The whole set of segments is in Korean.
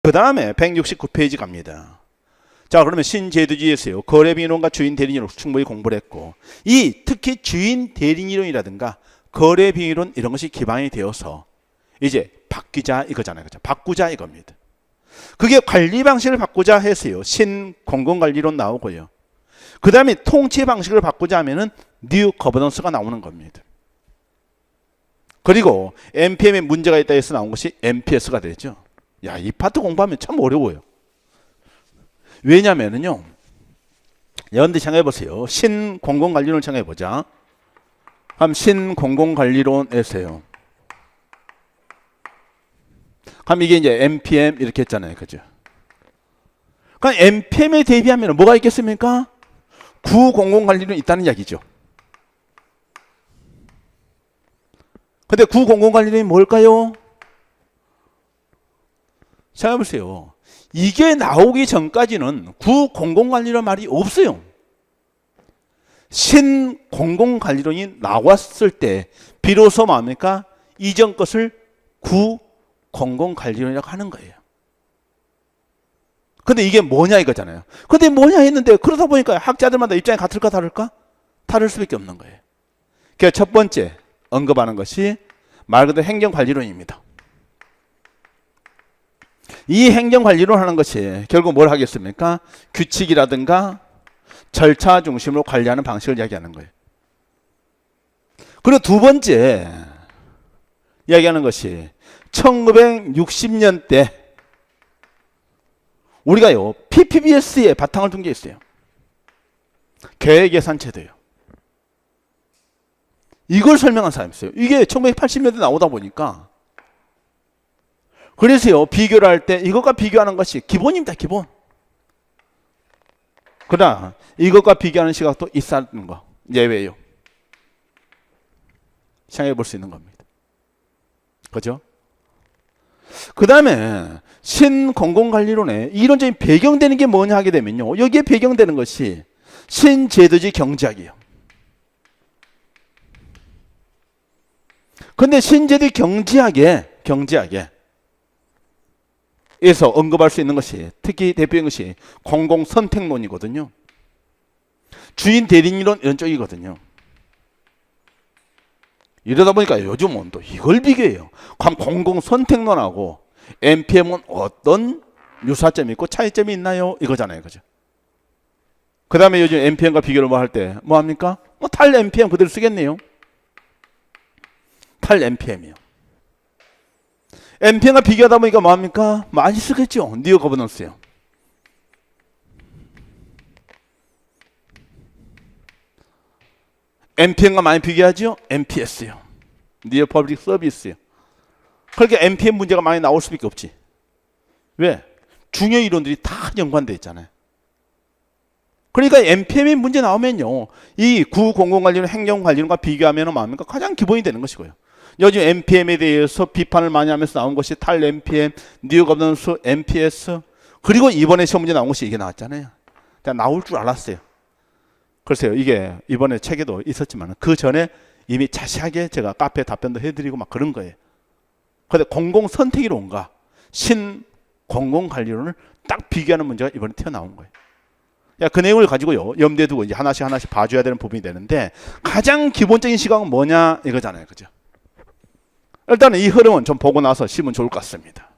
그 다음에 169페이지 갑니다. 자, 그러면 신제도주의에서요, 거래비이론과 주인 대리인론 충분히 공부를 했고, 특히 주인 대리인론이라든가 거래비이론 이런 것이 기반이 되어서 이제 바뀌자 이거잖아요. 그죠? 바꾸자 이겁니다. 그게 관리 방식을 바꾸자 해서요, 신공공관리론 나오고요. 그 다음에 통치 방식을 바꾸자 하면은 뉴 거버넌스가 나오는 겁니다. 그리고 NPM에 문제가 있다 해서 나온 것이 NPS가 되죠. 야, 이 파트 공부하면 참 어려워요. 왜냐면은요, 여러분들 생각해보세요. 신공공관리론을 생각해보자. 그럼 신공공관리론에서요, 그럼 이게 이제 NPM 이렇게 했잖아요. 그죠? 그럼 NPM에 대비하면 뭐가 있겠습니까? 구공공관리론이 있다는 이야기죠. 근데 구공공관리론이 뭘까요? 생각해보세요. 이게 나오기 전까지는 구공공관리론 말이 없어요. 신공공관리론이 나왔을 때 비로소 뭡니까? 이전 것을 구공공관리론이라고 하는 거예요. 근데 이게 뭐냐 이거잖아요. 근데 뭐냐 했는데 그러다 보니까 학자들마다 입장이 같을까 다를까? 다를 수밖에 없는 거예요. 그래서 첫 번째 언급하는 것이 말 그대로 행정관리론입니다. 이 행정관리론 하는 것이 결국 뭘 하겠습니까? 규칙이라든가 절차 중심으로 관리하는 방식을 이야기하는 거예요. 그리고 두 번째 이야기하는 것이 1960년대 우리가요 PPBS에 바탕을 둔 게 있어요. 계획예산제도예요. 이걸 설명한 사람이 있어요. 이게 1980년대 나오다 보니까 그래서요 비교를 할 때 이것과 비교하는 것이 기본입니다. 기본. 그러나 이것과 비교하는 시각도 있다는 거 예외예요. 생각해 볼 수 있는 겁니다. 그죠? 그 다음에 신공공관리론에 이론적인 배경되는 게 뭐냐 하게 되면요, 여기에 배경되는 것이 신제도주의 경제학이에요. 근데 신제도주의 경제학에 에서 언급할 수 있는 것이 특히 대표적인 것이 공공선택론이거든요. 주인 대리인론 이런 쪽이거든요. 이러다 보니까 요즘은 또 이걸 비교해요. 그럼 공공선택론하고 NPM은 어떤 유사점이 있고 차이점이 있나요? 이거잖아요. 그죠? 그 다음에 요즘 NPM과 비교를 뭐 할 때 뭐 합니까? 탈 NPM 그대로 쓰겠네요. 탈 NPM이요. NPM과 비교하다 보니까 뭐 합니까? 많이 쓰겠죠. 뉴 거버넌스요. NPM과 많이 비교하죠? NPS요. 뉴 퍼블릭 서비스요. 그러니까 NPM 문제가 많이 나올 수밖에 없지. 왜? 중요 이론들이 다 연관되어 있잖아요. 그러니까 NPM의 문제 나오면요, 이 구공공관리론 행정관리론과 비교하면 뭡니까? 가장 기본이 되는 것이고요. 요즘 NPM에 대해서 비판을 많이 하면서 나온 것이 탈 NPM, 뉴 거버넌스, NPS, 그리고 이번에 시험 문제 나온 것이 이게 나왔잖아요. 나올 줄 알았어요. 글쎄요, 이게 이번에 책에도 있었지만 그 전에 이미 자세하게 제가 카페에 답변도 해드리고 막 그런 거예요. 근데 공공선택이론과 신공공관리론을 딱 비교하는 문제가 이번에 튀어나온 거예요. 그 내용을 가지고요, 염두에 두고 이제 하나씩 봐줘야 되는 부분이 되는데, 가장 기본적인 시각은 뭐냐 이거잖아요. 그죠? 일단은 이 흐름은 좀 보고 나서 시면 좋을 것 같습니다.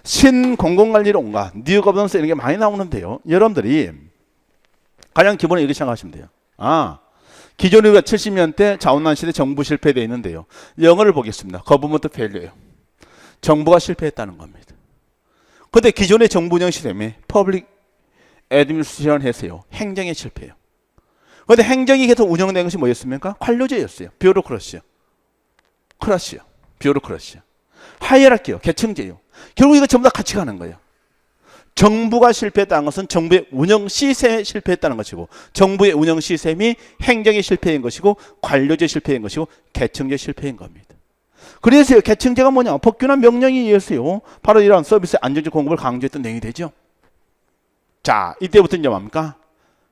신공공관리론과 뉴 거버넌스 이런 게 많이 나오는데요, 여러분들이 가장 기본에 이렇게 생각하시면 돼요. 기존 우리가 70년대 자원난 시대 정부 실패되어 있는데요, 영어를 보겠습니다. 거버먼트 페일리어예요. 정부가 실패했다는 겁니다. 근데 기존의 정부 운영 시스템이 퍼블릭 애드미니스트레이션 해서요, 행정에 실패해요. 근데 행정이 계속 운영된 것이 뭐였습니까? 관료제였어요. 뷰로크러시요. 뷰로크러시요. 하이어라키요. 계층제요. 결국 이거 전부 다 같이 가는 거예요. 정부가 실패했다는 것은 정부의 운영 시스템에 실패했다는 것이고, 정부의 운영 시스템이 행정에 실패인 것이고, 관료제 실패인 것이고, 계층제 실패인 겁니다. 그래서 계층제가 뭐냐? 법규나 명령에 의해서요, 바로 이런 서비스 안정적 공급을 강조했던 내용이 되죠. 자, 이때부터 이제 뭡니까?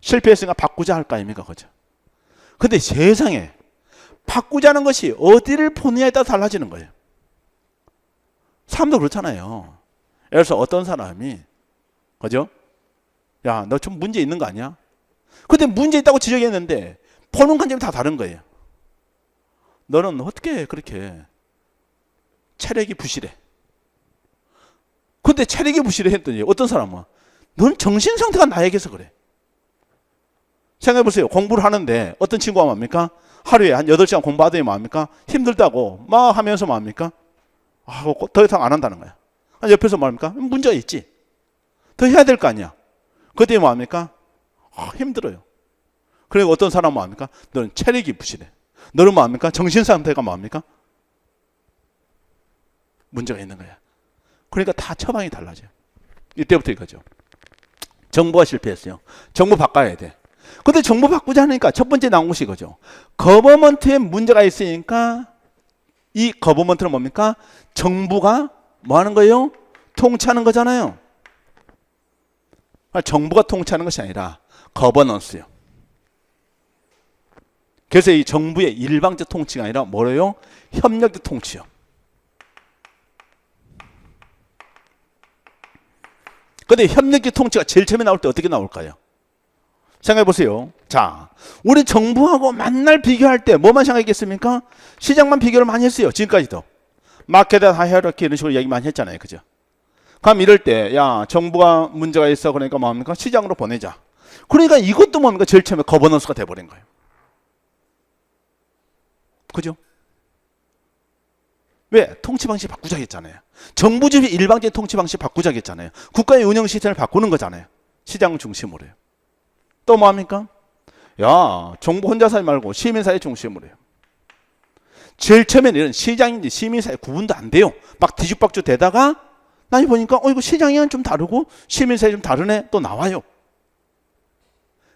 실패했으니까 바꾸자 할 거 아닙니까? 그죠? 근데 세상에 바꾸자는 것이 어디를 보느냐에 따라 달라지는 거예요. 사람도 그렇잖아요. 예를 들어서 어떤 사람이, 그죠? 야, 너 좀 문제 있는 거 아니야? 근데 문제 있다고 지적했는데 보는 관점이 다 다른 거예요. 너는 어떻게 그렇게 체력이 부실해? 근데 체력이 부실해 했더니 어떤 사람은 넌 정신 상태가 나에게서 그래. 생각해 보세요. 공부를 하는데 어떤 친구가 뭡니까? 하루에 한 8시간 공부하더니 뭡니까? 힘들다고 막 하면서 뭡니까? 더 이상 안 한다는 거야. 옆에서 뭡니까? 문제가 있지. 더 해야 될 거 아니야. 그때 뭡니까? 힘들어요. 그리고 어떤 사람은 뭡니까? 너는 체력이 부실해. 너는 뭡니까? 정신 상태가 뭡니까? 문제가 있는 거야. 그러니까 다 처방이 달라져요. 이때부터 이거죠. 정부가 실패했어요. 정부 바꿔야 돼. 근데 정부 바꾸자 하니까 첫 번째 나온 것이 이거죠. 거버먼트에 문제가 있으니까 이 거버먼트는 뭡니까? 정부가 뭐 하는 거예요? 통치하는 거잖아요. 정부가 통치하는 것이 아니라 거버넌스요. 그래서 이 정부의 일방적 통치가 아니라 뭐래요? 협력적 통치요. 근데 협력적 통치가 제일 처음에 나올 때 어떻게 나올까요? 생각해 보세요. 자, 우리 정부하고 맨날 비교할 때 뭐만 생각했겠습니까? 시장만 비교를 많이 했어요. 지금까지도. 마켓 하이어라키 이런 식으로 얘기 많이 했잖아요. 그죠? 그럼 이럴 때, 야, 정부가 문제가 있어. 그러니까 뭡니까? 시장으로 보내자. 그러니까 이것도 뭡니까? 제일 처음에 거버넌스가 돼버린 거예요. 그죠? 왜? 통치 방식 바꾸자 했잖아요. 정부주의 일방적인 통치 방식 바꾸자 했잖아요. 국가의 운영 시스템을 바꾸는 거잖아요. 시장 중심으로요. 또 뭐합니까? 야, 정부 혼자 살지 말고 시민사회 중심으로 해요. 제일 처음에는 이런 시장인지 시민사회 구분도 안 돼요. 막 뒤죽박죽 되다가 나중에 보니까 이거 시장이랑 좀 다르고 시민사회 좀 다르네 또 나와요.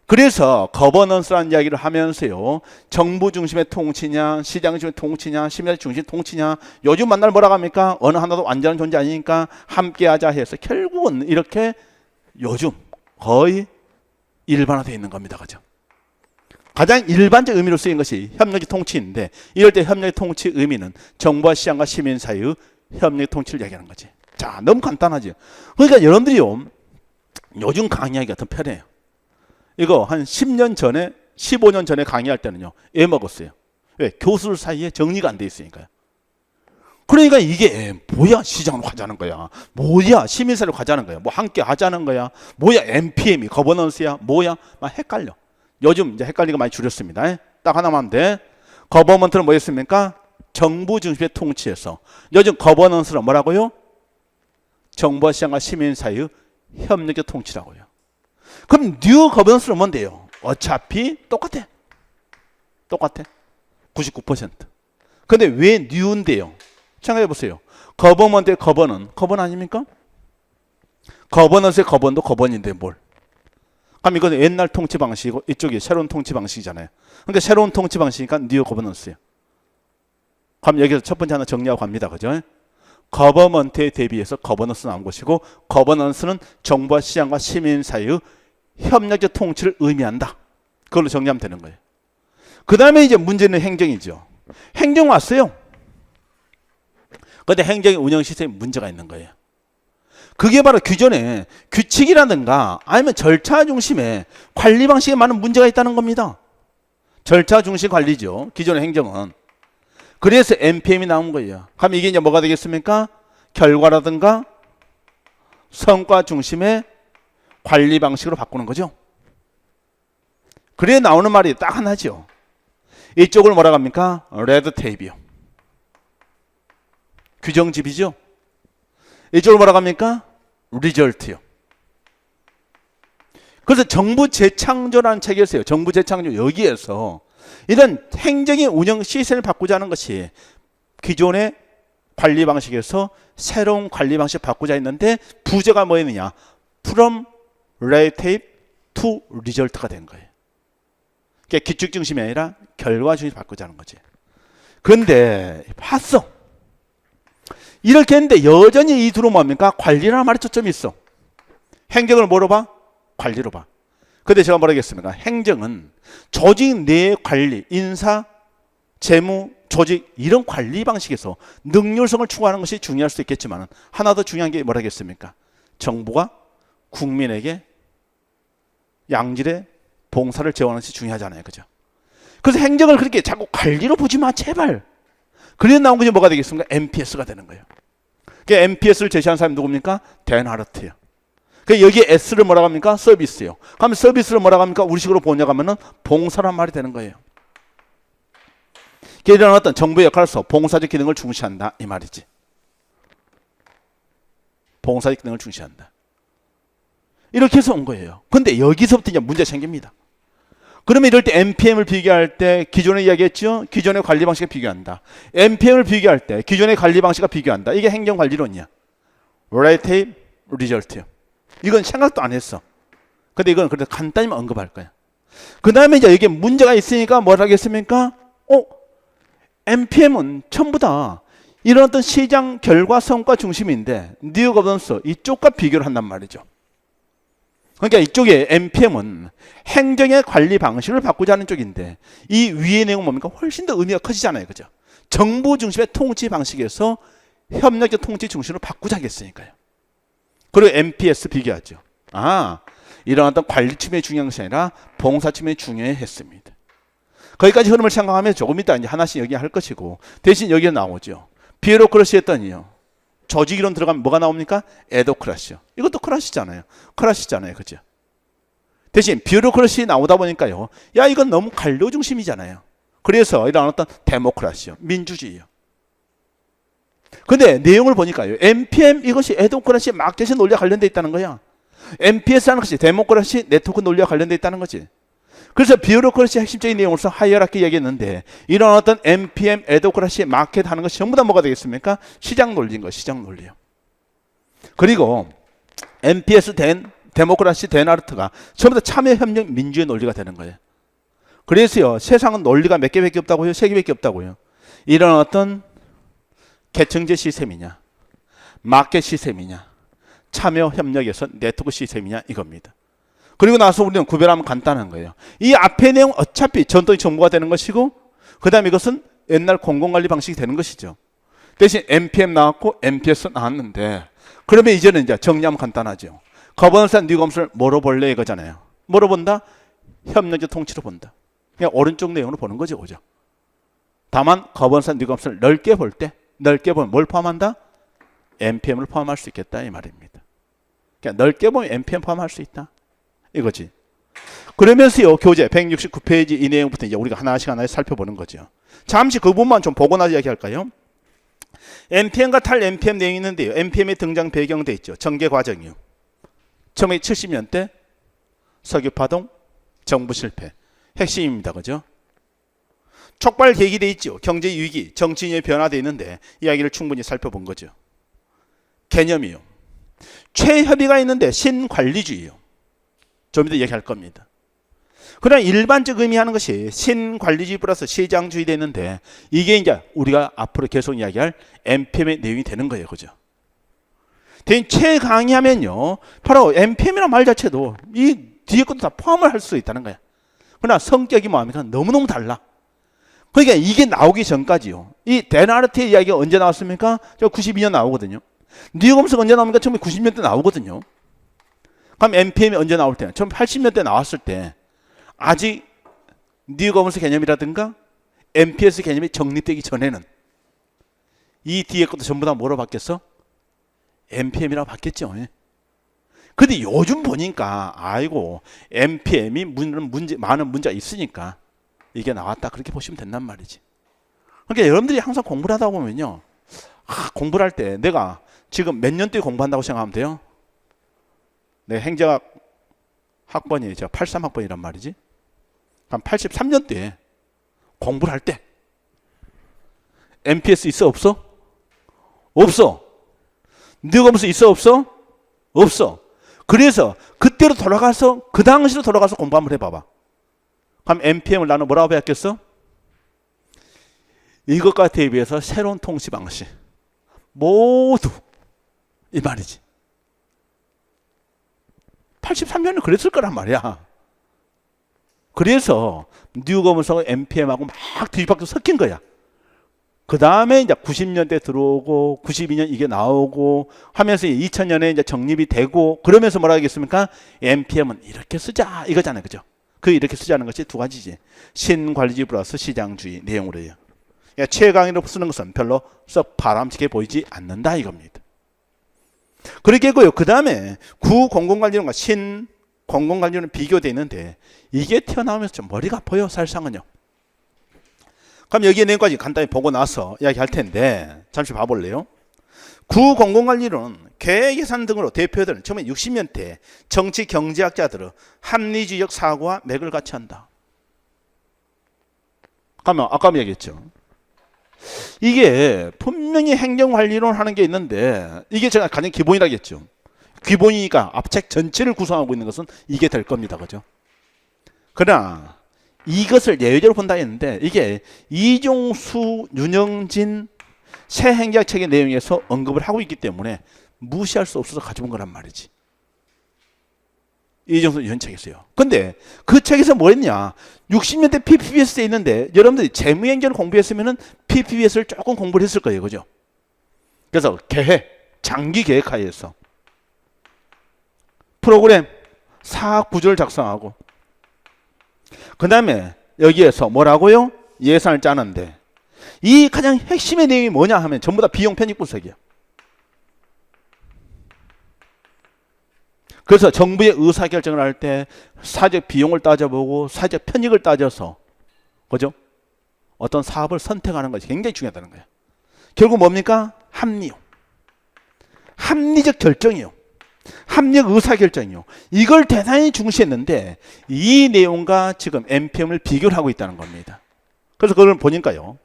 그래서 거버넌스라는 이야기를 하면서요. 정부 중심의 통치냐 시장 중심의 통치냐 시민사회 중심의 통치냐 요즘 만날 뭐라고 합니까? 어느 하나도 완전한 존재 아니니까 함께하자 해서 결국은 이렇게 요즘 거의 일반화되어 있는 겁니다. 그죠? 가장 일반적 의미로 쓰인 것이 협력적 통치인데 이럴 때 협력적 통치 의미는 정부와 시장과 시민사회의 협력적 통치를 얘기하는 거지. 자, 너무 간단하죠. 그러니까 여러분들이요. 요즘 강의하기가 더 편해요. 이거 한 10년 전에 15년 전에 강의할 때는요. 애먹었어요. 왜? 교수들 사이에 정리가 안 돼 있으니까요. 그러니까 이게 뭐야 시장으로 가자는 거야. 뭐야 시민사회로 가자는 거야. 뭐 함께 하자는 거야. 뭐야 NPM이 거버넌스야. 뭐야 막 헷갈려. 요즘 이제 헷갈리가 많이 줄였습니다. 딱 하나만 하면 돼. 거버먼트는 뭐였습니까? 정부 중심의 통치에서 요즘 거버넌스는 뭐라고요? 정부와 시장과 시민사회의 협력적 통치라고요. 그럼 뉴 거버넌스는 뭔데요? 어차피 똑같아. 99%. 근데 왜 뉴인데요? 생각해 보세요. 거버먼트의 거버는 거번 아닙니까? 거버넌스의 거번도 거번인데 뭘? 그럼 이거는 옛날 통치 방식이고 이쪽이 새로운 통치 방식이잖아요. 그러니까 새로운 통치 방식이니까 뉴 거버넌스예요. 그럼 여기서 첫 번째 하나 정리하고 갑니다. 그죠? 거버먼트에 대비해서 거버넌스 나온 것이고 거버넌스는 정부와 시장과 시민사회의 협력적 통치를 의미한다. 그걸로 정리하면 되는 거예요. 그 다음에 이제 문제는 행정이죠. 행정 왔어요. 그런데 행정의 운영 시스템에 문제가 있는 거예요. 그게 바로 기존에 규칙이라든가 아니면 절차 중심의 관리 방식에 많은 문제가 있다는 겁니다. 절차 중심 관리죠. 기존의 행정은. 그래서 NPM이 나온 거예요. 그럼 이게 이제 뭐가 되겠습니까? 결과라든가 성과 중심의 관리 방식으로 바꾸는 거죠. 그래 나오는 말이 딱 하나죠. 이쪽을 뭐라고 합니까? 레드 테이프요. 규정집이죠. 이쪽을 뭐라고 합니까? 리절트요. 그래서 정부 재창조라는 책을 써요. 정부 재창조 여기에서 이런 행정의 운영 시스템을 바꾸자는 것이 기존의 관리 방식에서 새로운 관리 방식 바꾸자 했는데 부제가 뭐였느냐? From red tape to result가 된 거예요. 그러니까 규칙 중심이 아니라 결과 중심으로 바꾸자는 거지. 그런데 봤어. 이렇게 했는데 여전히 이 둘은 뭡니까? 관리라는 말에 초점이 있어. 행정을 뭐로 봐? 관리로 봐. 근데 제가 뭐라 했습니까? 행정은 조직 내 관리, 인사, 재무, 조직 이런 관리 방식에서 능률성을 추구하는 것이 중요할 수 있겠지만 하나 더 중요한 게 뭐라겠습니까? 정부가 국민에게 양질의 봉사를 제공하는 것이 중요하잖아요. 그죠? 그래서 행정을 그렇게 자꾸 관리로 보지 마, 제발. 그래서 나온 것이 뭐가 되겠습니까? MPS가 되는 거예요. 그 MPS를 제시한 사람이 누굽니까? 데나르트예요. 그 여기에 S를 뭐라고 합니까? 서비스예요. 그럼 서비스를 뭐라고 합니까? 우리식으로 번역하면은 봉사란 말이 되는 거예요. 이런 어떤 정부의 역할로서 봉사적 기능을 중시한다 이 말이지. 봉사적 기능을 중시한다. 이렇게 해서 온 거예요. 근데 여기서부터 이제 문제 생깁니다. 그러면 이럴 때 NPM을 비교할 때 기존에 이야기했죠? 기존의 관리 방식을 비교한다. NPM을 비교할 때 기존의 관리 방식과 비교한다. 이게 행정관리론이야. Relative Result요. 이건 생각도 안 했어. 근데 이건 그래도 간단히만 언급할 거야. 그 다음에 이제 이게 문제가 있으니까 뭘 하겠습니까? NPM은 전부 다 이런 어떤 시장 결과 성과 중심인데 뉴 거버넌스 이쪽과 비교를 한단 말이죠. 그러니까 이쪽에 NPM은 행정의 관리 방식을 바꾸자는 쪽인데 이 위의 내용은 뭡니까? 훨씬 더 의미가 커지잖아요. 그죠? 정부 중심의 통치 방식에서 협력적 통치 중심으로 바꾸자겠으니까요. 그리고 MPS 비교하죠. 이런 어떤 관리 측면이 중요한 것이 아니라 봉사 측면이 중요했습니다. 거기까지 흐름을 생각하면 조금 이따 이제 하나씩 얘기할 것이고 대신 여기에 나오죠. 비에로크러시 했더니요. 조직이론 들어가면 뭐가 나옵니까? 에도크라시요. 이것도 크라시잖아요. 크라시잖아요. 그죠? 대신 비에로크러시 나오다 보니까요. 야, 이건 너무 관료 중심이잖아요. 그래서 이런 어떤 데모크라시요. 민주주의요. 근데 내용을 보니까요. NPM 이것이 에도크라시 마켓의 논리와 관련되어 있다는 거야. MPS라는 것이 데모크라시 네트워크 논리와 관련되어 있다는 거지. 그래서 비에로크라시 핵심적인 내용으로서 하이어라키 얘기했는데 이런 어떤 NPM, 에도크라시, 마켓 하는 것이 전부 다 뭐가 되겠습니까? 시장 논리인 거예요. 시장 논리요. 그리고 MPS, 데모크라시, 데나르트가 전부 다 참여, 협력, 민주의 논리가 되는 거예요. 그래서요. 세상은 논리가 몇 개밖에 없다고요? 세 개밖에 없다고요. 이런 어떤 계층제 시스템이냐, 마켓 시스템이냐, 참여, 협력에서 네트워크 시스템이냐 이겁니다. 그리고 나서 우리는 구별하면 간단한 거예요. 이 앞의 내용 어차피 전통의 정보가 되는 것이고 그 다음에 이것은 옛날 공공관리 방식이 되는 것이죠. 대신 NPM 나왔고 MPS 나왔는데 그러면 이제는 이제 정리하면 간단하죠. 거버넌스 앤 뉴검스를 뭐로 볼래 이거잖아요. 뭐로 본다? 협력적 통치로 본다. 그냥 오른쪽 내용으로 보는 거죠. 그죠? 다만 거버넌스 앤 뉴검스를 넓게 볼 때 넓게 보면 뭘 포함한다? NPM을 포함할 수 있겠다 이 말입니다. 그냥 넓게 보면 NPM 포함할 수 있다. 이거지. 그러면서요, 교재 169페이지 이 내용부터 이제 우리가 하나씩 살펴보는 거죠. 잠시 그 부분만 좀 보고 나서 이야기할까요? NPM과 탈-NPM 내용이 있는데요. NPM의 등장 배경돼 있죠. 전개 과정이요. 처음에 70년대 석유파동, 정부 실패. 핵심입니다. 그죠? 촉발 계기돼 있죠. 경제 위기, 정치인의 변화돼 있는데 이야기를 충분히 살펴본 거죠. 개념이요. 최협의가 있는데 신관리주의요. 좀 이따 얘기할 겁니다. 그러나 일반적 의미하는 것이 신관리주의 플러스 시장주의 되는데 이게 이제 우리가 앞으로 계속 이야기할 NPM의 내용이 되는 거예요. 그죠? 대신 최강의하면요. 바로 NPM이라는 말 자체도 이 뒤에 것도 다 포함을 할 수 있다는 거야. 그러나 성격이 뭐합니까? 너무너무 달라. 그러니까 이게 나오기 전까지요. 이 데나르트의 이야기가 언제 나왔습니까? 저 92년 나오거든요. 뉴검스가 언제 나옵니까? 처음에 90년대 나오거든요. 그럼 NPM이 언제 나올 때는? 처음 80년대 나왔을 때 아직 뉴거버넌스 개념이라든가 MPS 개념이 정립되기 전에는 이 뒤에 것도 전부 다 뭐로 바뀌었어? NPM이라고 바뀌었죠. 근데 요즘 보니까 아이고 NPM이 많은 문제가 있으니까 이게 나왔다 그렇게 보시면 된단 말이지. 그러니까 여러분들이 항상 공부를 하다 보면요. 공부를 할 때 내가 지금 몇 년도에 공부한다고 생각하면 돼요? 네, 행정학 학번이 저 83학번이란 말이지. 그럼 83년도에 공부를 할 때 MPS 있어 없어? 없어. 뉴거버넌스 있어 없어? 없어. 그래서 그때로 돌아가서 그 당시로 돌아가서 공부 한번 해봐봐. 그럼 NPM을 나는 뭐라고 배웠겠어? 이것과 대비해서 새로운 통치 방식 모두 이 말이지. 83년에 그랬을 거란 말이야. 그래서 뉴거버넌스하고 NPM하고 막 뒤집박도 섞인 거야. 그 다음에 이제 90년대 들어오고 92년 이게 나오고 하면서 2000년에 이제 정립이 되고 그러면서 뭐라 하겠습니까? NPM은 이렇게 쓰자 이거잖아요. 그죠? 그 이렇게 쓰자는 것이 두 가지지. 신관리주의 플러스 시장주의 내용으로요. 그러니까 최강의로 쓰는 것은 별로 썩 바람직해 보이지 않는다 이겁니다. 그렇게 했고요. 그 다음에 구공공관리론과 신공공관리론은 비교되어 있는데 이게 튀어나오면서 좀 머리가 아파요. 사실상은요. 그럼 여기에 내용까지 간단히 보고 나서 이야기할 텐데 잠시 봐볼래요. 구공공관리론은 계획예산 등으로 대표되는 처음에 60년대 정치 경제학자들은 합리주의적 사고와 맥을 같이 한다. 그러면 아까 얘기했죠. 이게 분명히 행정관리론 하는 게 있는데 이게 제가 가장 기본이라겠죠. 기본이니까 앞책 전체를 구성하고 있는 것은 이게 될 겁니다. 그죠? 그러나 이것을 예외적으로 본다 했는데 이게 이종수, 윤영진 새 행정책의 내용에서 언급을 하고 있기 때문에 무시할 수 없어서 가져온 거란 말이지. 이종수 이런 책이었어요. 근데 그 책에서 뭐 했냐? 60년대 PPBS에 있는데 여러분들이 재무행정을 공부했으면 PPBS를 조금 공부를 했을 거예요. 그죠? 그래서 계획, 장기 계획하에서 프로그램, 사업 구조를 작성하고 그 다음에 여기에서 뭐라고요? 예산을 짜는데 이 가장 핵심의 내용이 뭐냐 하면 전부 다 비용 편익 분석이야. 그래서 정부의 의사결정을 할 때 사회적 비용을 따져보고 사회적 편익을 따져서 그죠? 어떤 사업을 선택하는 것이 굉장히 중요하다는 거예요. 결국 뭡니까? 합리요. 합리적 결정이요. 합리적 의사결정이요. 이걸 대단히 중시했는데 이 내용과 지금 NPM을 비교를 하고 있다는 겁니다. 그래서 그걸 보니까요.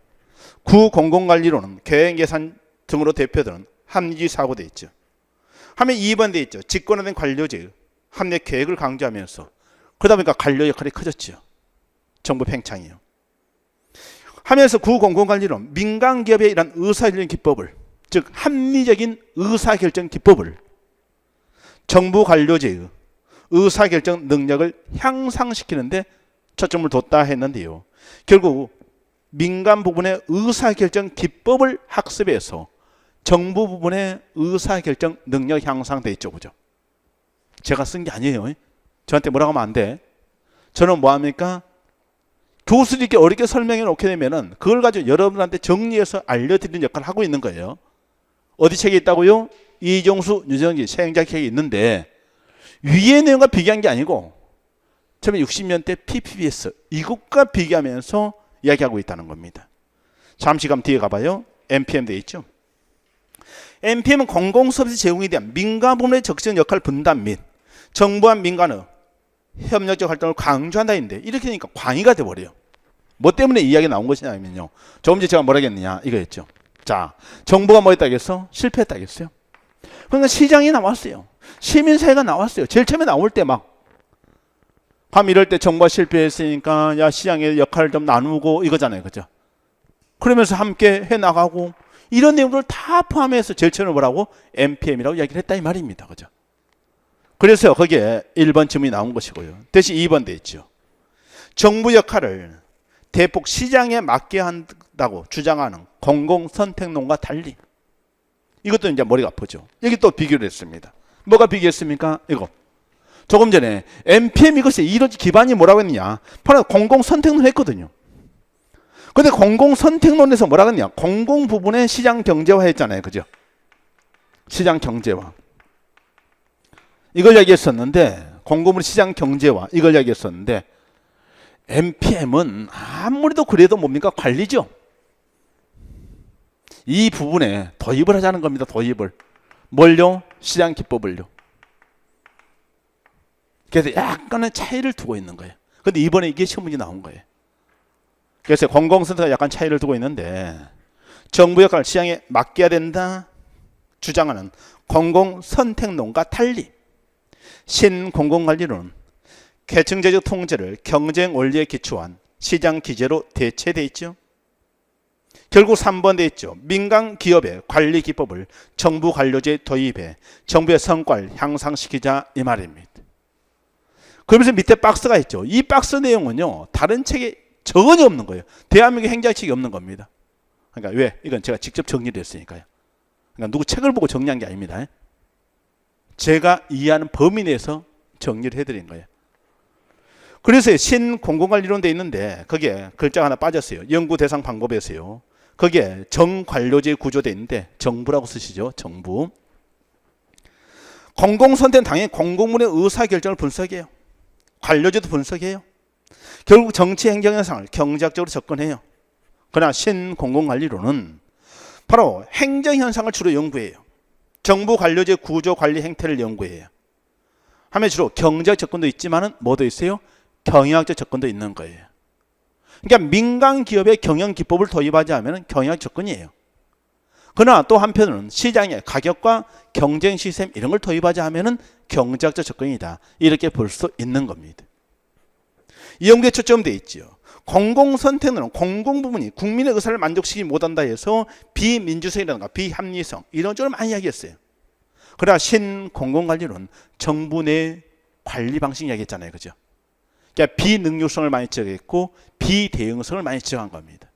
구공공관리론은 계획예산 등으로 대표되는 합리주의 사고가 되어 있죠. 하면 2번 되어 있죠. 직권화된 관료제의 합리적 계획을 강조하면서 그러다 보니까 관료 역할이 커졌죠. 정부 팽창이요. 하면서 구공공관리론 민간기업의 이런 의사결정 기법을 즉 합리적인 의사결정 기법을 정부 관료제의 의사결정 능력을 향상시키는데 초점을 뒀다 했는데요. 결국 민간 부분의 의사결정 기법을 학습해서 정부 부분의 의사결정 능력 향상돼 있죠. 그죠? 제가 쓴 게 아니에요. 저한테 뭐라고 하면 안 돼. 저는 뭐합니까? 교수들께 어렵게 설명해 놓게 되면은 그걸 가지고 여러분한테 정리해서 알려드리는 역할을 하고 있는 거예요. 어디 책에 있다고요? 이종수, 유정기 세행자 책이 있는데 위의 내용과 비교한 게 아니고 처음에 60년대 PPBS 이것과 비교하면서 이야기하고 있다는 겁니다. 잠시 감 뒤에 가봐요. NPM 되어 있죠. NPM은 공공서비스 제공에 대한 민간 부문의 적극적 역할 분담 및 정부와 민간의 협력적 활동을 강조한다 했는데 이렇게 되니까 광의가 돼버려요. 뭐 때문에 이 이야기 나온 것이냐면요. 조금 전에 제가 뭐라 했느냐 이거였죠. 자, 정부가 뭐 했다겠어? 실패했다겠어요. 그러니까 시장이 나왔어요. 시민사회가 나왔어요. 제일 처음에 나올 때 막 이럴 때 정부가 실패했으니까 야 시장의 역할을 좀 나누고 이거잖아요. 그죠? 그러면서 함께 해나가고 이런 내용들을 다 포함해서 제일 처음에 뭐라고? NPM이라고 이야기를 했다 이 말입니다. 그죠? 그래서 거기에 1번 질문이 나온 것이고요. 대신 2번 돼 있죠. 정부 역할을 대폭 시장에 맡게 한다고 주장하는 공공선택론과 달리 이것도 이제 머리가 아프죠. 여기 또 비교를 했습니다. 뭐가 비교했습니까? 이거. 조금 전에 NPM 이것이 이론적 기반이 뭐라고 했느냐? 바로 공공선택론 했거든요. 근데 공공선택론에서 뭐라고 했냐? 공공 부분의 시장 경제화 했잖아요. 그죠? 시장 경제화. 이걸 이야기했었는데 공공부문 시장 경제화 이걸 이야기했었는데 NPM은 아무래도 그래도 뭡니까? 관리죠. 이 부분에 도입을 하자는 겁니다. 도입을. 뭘요? 시장 기법을요. 그래서 약간의 차이를 두고 있는 거예요. 근데 이번에 이게 시험 문제 나온 거예요. 그래서 공공선택과 약간 차이를 두고 있는데 정부 역할을 시장에 맡겨야 된다 주장하는 공공선택론과 달리 신공공관리론은 계층제적 통제를 경쟁 원리에 기초한 시장 기제로 대체되어 있죠. 결국 3번 돼 있죠. 민간 기업의 관리 기법을 정부 관료제에 도입해 정부의 성과를 향상시키자 이 말입니다. 그러면서 밑에 박스가 있죠. 이 박스 내용은요. 다른 책에 전혀 없는 거예요. 대한민국 행정책이 없는 겁니다. 그러니까 왜? 이건 제가 직접 정리를 했으니까요. 그러니까 누구 책을 보고 정리한 게 아닙니다. 제가 이해하는 범위 내에서 정리를 해드린 거예요. 그래서 신공공관리론 돼 있는데 거기에 글자가 하나 빠졌어요. 연구 대상 방법에서요. 거기에 정관료제 구조돼 있는데 정부라고 쓰시죠. 정부. 공공선택은 당연히 공공물의 의사결정을 분석해요. 관료제도 분석해요. 결국 정치 행정 현상을 경제학적으로 접근해요. 그러나 신공공관리론은 바로 행정 현상을 주로 연구해요. 정부 관료제 구조 관리 행태를 연구해요. 하면 주로 경제학 접근도 있지만은 뭐도 있어요? 경영학적 접근도 있는 거예요. 그러니까 민간 기업의 경영 기법을 도입하지 않으면 경영학 접근이에요. 그러나 또 한편으로는 시장의 가격과 경쟁 시스템 이런 걸 도입하지 않으면 경제학적 접근이다. 이렇게 볼 수 있는 겁니다. 이 연구에 초점되어 있죠. 공공선택은 공공부문이 국민의 의사를 만족시키지 못한다 해서 비민주성이라든가 비합리성 이런 쪽을 많이 이야기했어요. 그러나 신공공관리론 정부 내 관리 방식 이야기했잖아요. 그죠? 그러니까 비능률성을 많이 지적했고 비대응성을 많이 지적한 겁니다.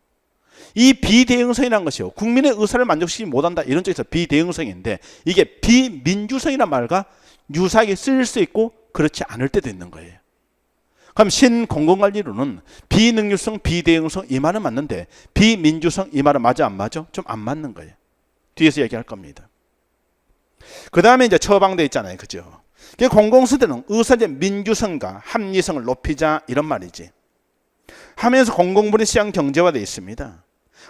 이 비대응성이라는 것이요. 국민의 의사를 만족시키지 못한다 이런 쪽에서 비대응성인데 이게 비민주성이라는 말과 유사하게 쓰일 수 있고 그렇지 않을 때도 있는 거예요. 그럼 신공공관리론은 비능률성, 비대응성 이 말은 맞는데 비민주성 이 말은 맞아 안 맞아? 좀 안 맞는 거예요. 뒤에서 얘기할 겁니다. 그 다음에 이제 처방돼 있잖아요. 그죠? 공공선택은 의사의 민주성과 합리성을 높이자 이런 말이지. 하면서 공공부의 시장 경제화되어 있습니다.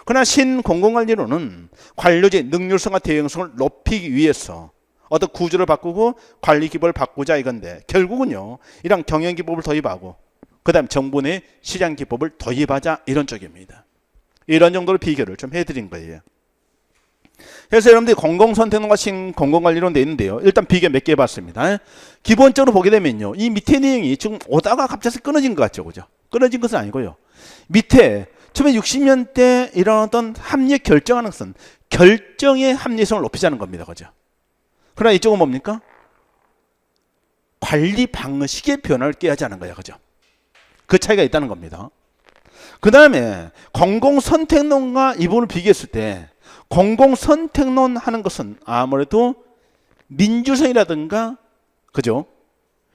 그러나 신공공관리론은 관료제 능률성과 대응성을 높이기 위해서 어떤 구조를 바꾸고 관리 기법을 바꾸자 이건데 결국은요. 이런 경영 기법을 도입하고 그 다음 정부 내 시장 기법을 도입하자 이런 쪽입니다. 이런 정도로 비교를 좀 해드린 거예요. 그래서 여러분들이 공공선택론과 신공공관리론 돼 있는데요. 일단 비교 몇 개 해봤습니다. 기본적으로 보게 되면요. 이 밑에 내용이 지금 오다가 갑자기 끊어진 것 같죠. 그죠? 끊어진 것은 아니고요. 밑에 1960년대 일어났던 합리적 결정하는 것은 결정의 합리성을 높이자는 겁니다. 그죠? 그러나 이쪽은 뭡니까? 관리 방식의 변화를 깨하자는 거예요. 그죠? 그 차이가 있다는 겁니다. 그 다음에 공공선택론과 이 부분을 비교했을 때 공공선택론 하는 것은 아무래도 민주성이라든가 그죠?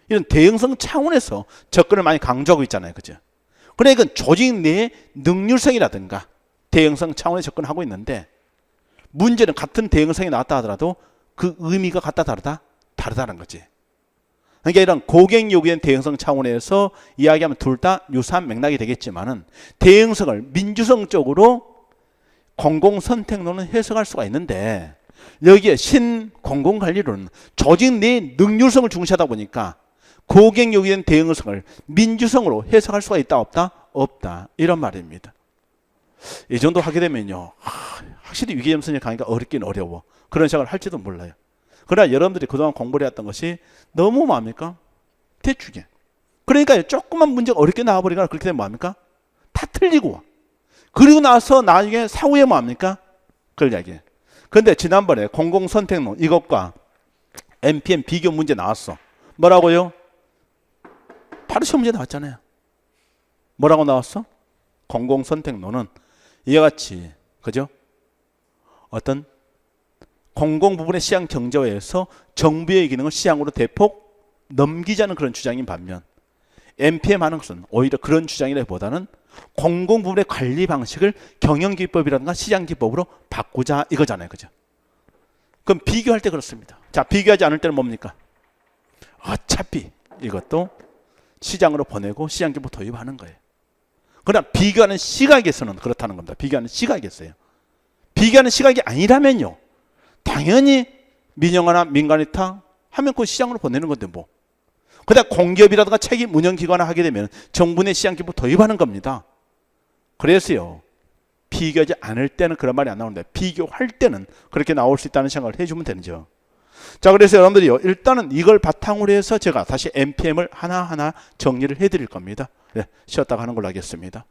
이런 대응성 차원에서 접근을 많이 강조하고 있잖아요. 그죠? 그러니까 이건 조직 내의 능률성이라든가 대응성 차원에 접근하고 있는데 문제는 같은 대응성이 나왔다 하더라도 그 의미가 같다 다르다는 거지. 그러니까 이런 고객 요구에 대한 대응성 차원에서 이야기하면 둘 다 유사한 맥락이 되겠지만은 대응성을 민주성적으로 공공선택론은 해석할 수가 있는데 여기에 신공공관리론은 조직 내의 능률성을 중시하다 보니까 고객 요구에 대한 대응성을 민주성으로 해석할 수가 있다 없다? 없다. 이런 말입니다. 이 정도 하게 되면요. 확실히 위계점선이 강의가 어렵긴 어려워. 그런 생각을 할지도 몰라요. 그러나 여러분들이 그동안 공부를 해왔던 것이 너무 뭐합니까? 대충해. 그러니까 조금만 문제가 어렵게 나와버리거나 그렇게 되면 뭐합니까? 다 틀리고 와. 그리고 나서 나중에 사후에 뭐합니까? 그걸 이야기해. 근데 지난번에 공공선택론 이것과 MPM 비교 문제 나왔어. 뭐라고요? 바로 시험 문제 나왔잖아요. 뭐라고 나왔어? 공공선택론은 이와 같이 그죠? 어떤 공공 부분의 시장 경제화에서 정부의 기능을 시장으로 대폭 넘기자는 그런 주장인 반면 MPM 하는 것은 오히려 그런 주장이라기보다는 공공 부분의 관리 방식을 경영 기법이라든가 시장 기법으로 바꾸자 이거잖아요. 그죠? 그럼 비교할 때 그렇습니다. 자, 비교하지 않을 때는 뭡니까? 어차피 이것도 시장으로 보내고 시장 기법 도입하는 거예요. 그러나 비교하는 시각에서는 그렇다는 겁니다. 비교하는 시각에서요. 비교하는 시각이 아니라면요. 당연히 민영화나 민간위탁 하면 그 시장으로 보내는 건데 뭐. 그다음 공기업이라든가 책임 운영기관을 하게 되면 정부 내 시장 기법 도입하는 겁니다. 그래서요. 비교하지 않을 때는 그런 말이 안 나오는데 비교할 때는 그렇게 나올 수 있다는 생각을 해주면 되죠. 자, 그래서 여러분들이요. 일단은 이걸 바탕으로 해서 제가 다시 MPM을 하나하나 정리를 해드릴 겁니다. 네, 쉬었다가 하는 걸로 하겠습니다.